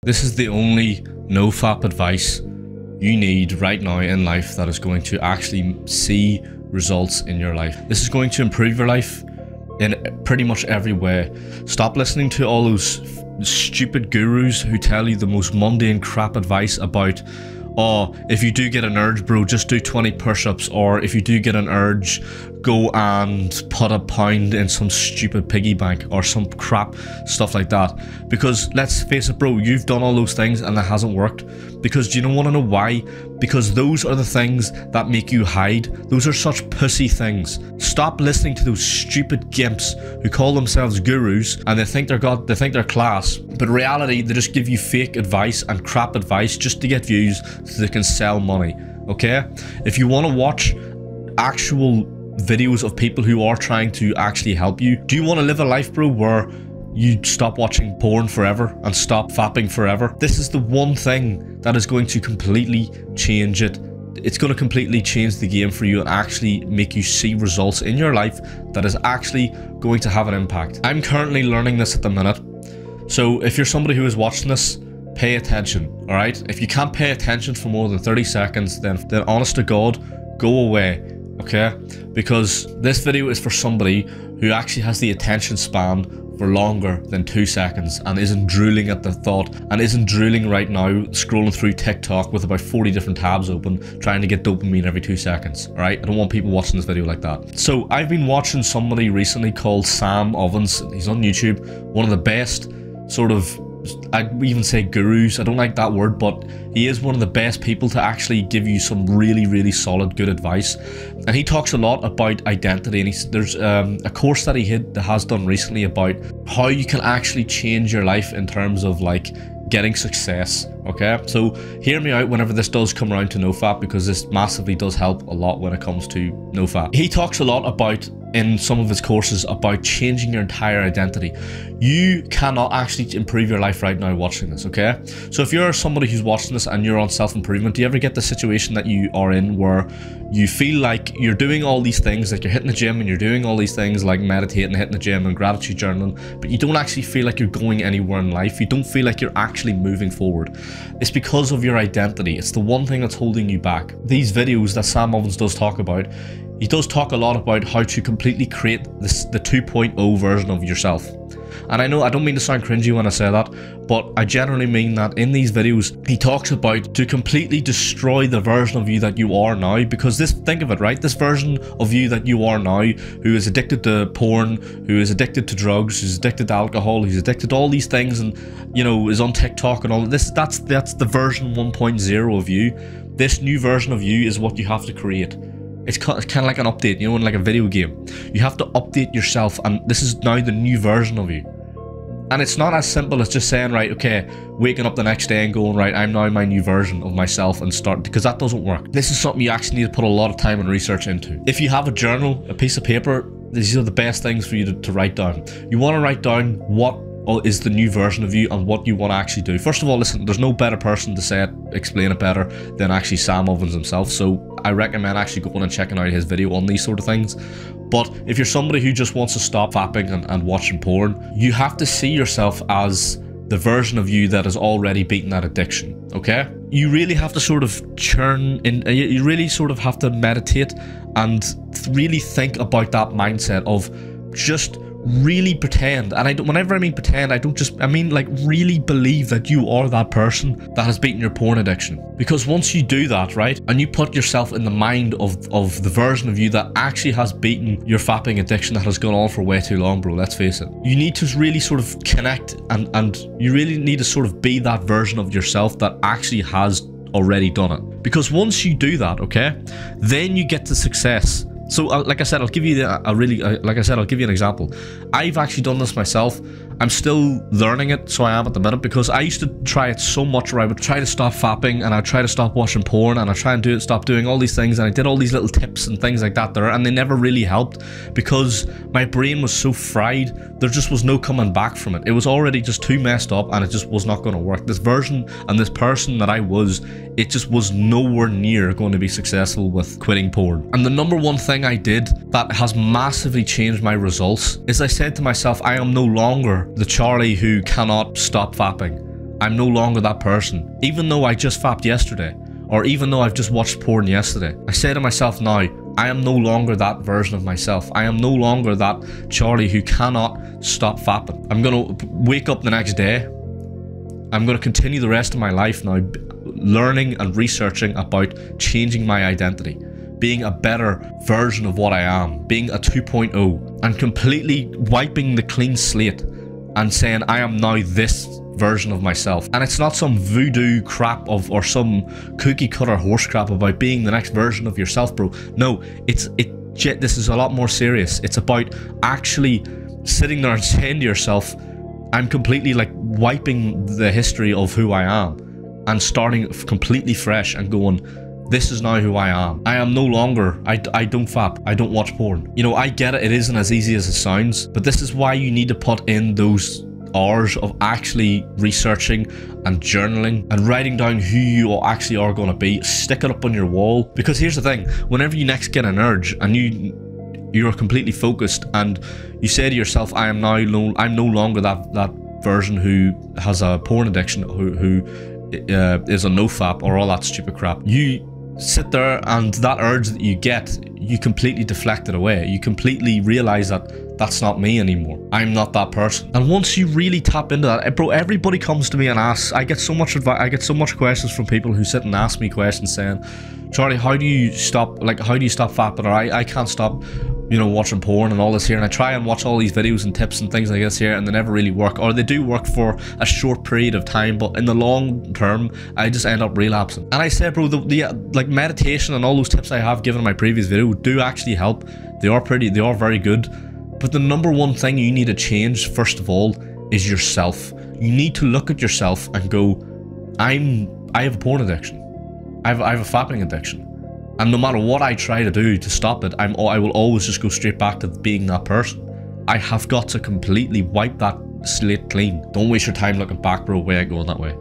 This is the only no-fap advice you need right now in life that is going to actually see results in your life. This is going to improve your life in pretty much every way. Stop listening to all those stupid gurus who tell you the most mundane crap advice about, oh, if you do get an urge, bro, just do 20 push-ups, or if you do get an urge, go and put a pound in some stupid piggy bank, or some crap stuff like that. Because let's face it, bro, you've done all those things and it hasn't worked. Because do you want to know why? Because those are the things that make you hide. Those are such pussy things. Stop listening to those stupid gimps who call themselves gurus and they think they're class, but in reality they just give you fake advice and crap advice just to get views so they can sell money. Okay? If you want to watch actual videos of people who are trying to actually help you, do you want to live a life, bro, where you stop watching porn forever and stop fapping forever? This is the one thing that is going to completely change it. It's going to completely change the game for you and actually make you see results in your life that is actually going to have an impact. I'm currently learning this at the minute, so if you're somebody who is watching this, pay attention, alright? If you can't pay attention for more than 30 seconds, then honest to God, go away. Okay, because this video is for somebody who actually has the attention span for longer than 2 seconds and isn't drooling at the thought and isn't drooling right now scrolling through TikTok with about 40 different tabs open trying to get dopamine every 2 seconds. All right, I don't want people watching this video like that. So I've been watching somebody recently called Sam Ovens. He's on YouTube, one of the best sort of, I'd even say gurus, I don't like that word, but he is one of the best people to actually give you some really solid good advice. And he talks a lot about identity, and there's a course that he has done recently about how you can actually change your life in terms of like getting success. Okay, so hear me out whenever this does come around to nofap, because this massively does help a lot when it comes to nofap. He talks a lot about, in some of his courses, about changing your entire identity. You cannot actually improve your life right now watching this, okay? So if you're somebody who's watching this and you're on self-improvement, do you ever get the situation that you are in where you feel like you're doing all these things, like you're hitting the gym and you're doing all these things like meditating, hitting the gym and gratitude journaling, but you don't actually feel like you're going anywhere in life? You don't feel like you're actually moving forward. It's because of your identity. It's the one thing that's holding you back. These videos that Sam Ovens does talk about, he does talk a lot about how to completely create the 2.0 version of yourself. And I know I don't mean to sound cringy when I say that, but I generally mean that in these videos he talks about to completely destroy the version of you that you are now. Because think of it, right? This version of you that you are now, who is addicted to porn, who is addicted to drugs, who's addicted to alcohol, who's addicted to all these things, and you know, is on TikTok and all this, that's the version 1.0 of you. This new version of you is what you have to create. It's kind of like an update, you know, in like a video game. You have to update yourself, and this is now the new version of you. And it's not as simple as just saying, right, okay, waking up the next day and going, right, I'm now my new version of myself, and start, because that doesn't work. This is something you actually need to put a lot of time and research into. If you have a journal, a piece of paper, these are the best things for you to write down. You want to write down what is the new version of you and what you want to actually do. First of all, listen, there's no better person to say it, explain it better than actually Sam Ovens himself. So I recommend actually going and checking out his video on these sort of things. But if you're somebody who just wants to stop fapping and watching porn, you have to see yourself as the version of you that has already beaten that addiction, okay? You really have to sort of churn in, you really sort of have to meditate and really think about that mindset of just really pretend. And whenever I mean pretend, I mean like really believe that you are that person that has beaten your porn addiction. Because once you do that, right, and you put yourself in the mind of the version of you that actually has beaten your fapping addiction that has gone on for way too long, bro, let's face it, you need to really sort of connect and you really need to sort of be that version of yourself that actually has already done it. Because once you do that, okay, then you get to success. So like I said, I'll give you I'll give you an example. I've actually done this myself. I'm still learning it, so I am at the minute, because I used to try it so much where I would try to stop fapping and I'd try to stop watching porn and I'd try and stop doing all these things, and I did all these little tips and things like that there, and they never really helped because my brain was so fried. There just was no coming back from it. It was already just too messed up and it just was not going to work. This version and this person that I was, it just was nowhere near going to be successful with quitting porn. And the number one thing I did that has massively changed my results is I said to myself, I am no longer the Charlie who cannot stop fapping. I'm no longer that person. Even though I just fapped yesterday, or even though I've just watched porn yesterday, I say to myself now, I am no longer that version of myself. I am no longer that Charlie who cannot stop fapping. I'm gonna wake up the next day. I'm gonna continue the rest of my life now learning and researching about changing my identity, being a better version of what I am, being a 2.0, and completely wiping the clean slate and saying I am now this version of myself. And it's not some voodoo crap or some cookie cutter horse crap about being the next version of yourself, bro. No, this is a lot more serious. It's about actually sitting there and saying to yourself, I'm completely like wiping the history of who I am and starting completely fresh and going, this is now who I am. I am no longer, I don't fap, I don't watch porn. You know, I get it, it isn't as easy as it sounds, but this is why you need to put in those hours of actually researching and journaling and writing down who you actually are going to be. Stick it up on your wall, because here's the thing, whenever you next get an urge and you're completely focused and you say to yourself, I'm no longer that version who has a porn addiction, who is a nofap or all that stupid crap. You sit there and that urge that you get, you completely deflect it away. You completely realize that that's not me anymore. I'm not that person. And once you really tap into that, bro, everybody comes to me and asks, I get so much advice, I get so much questions from people who sit and ask me questions saying, Charlie, how do you stop fapping? Or I can't stop, you know, watching porn and all this here, and I try and watch all these videos and tips and things like this here, and they never really work, or they do work for a short period of time, but in the long term I just end up relapsing. And I say, bro, the like meditation and all those tips I have given in my previous video do actually help. They are very good, but the number one thing you need to change first of all is yourself. You need to look at yourself and go, I have a porn addiction, I have a fapping addiction. And no matter what I try to do to stop it, I will always just go straight back to being that person. I have got to completely wipe that slate clean. Don't waste your time looking back, bro. We ain't going that way.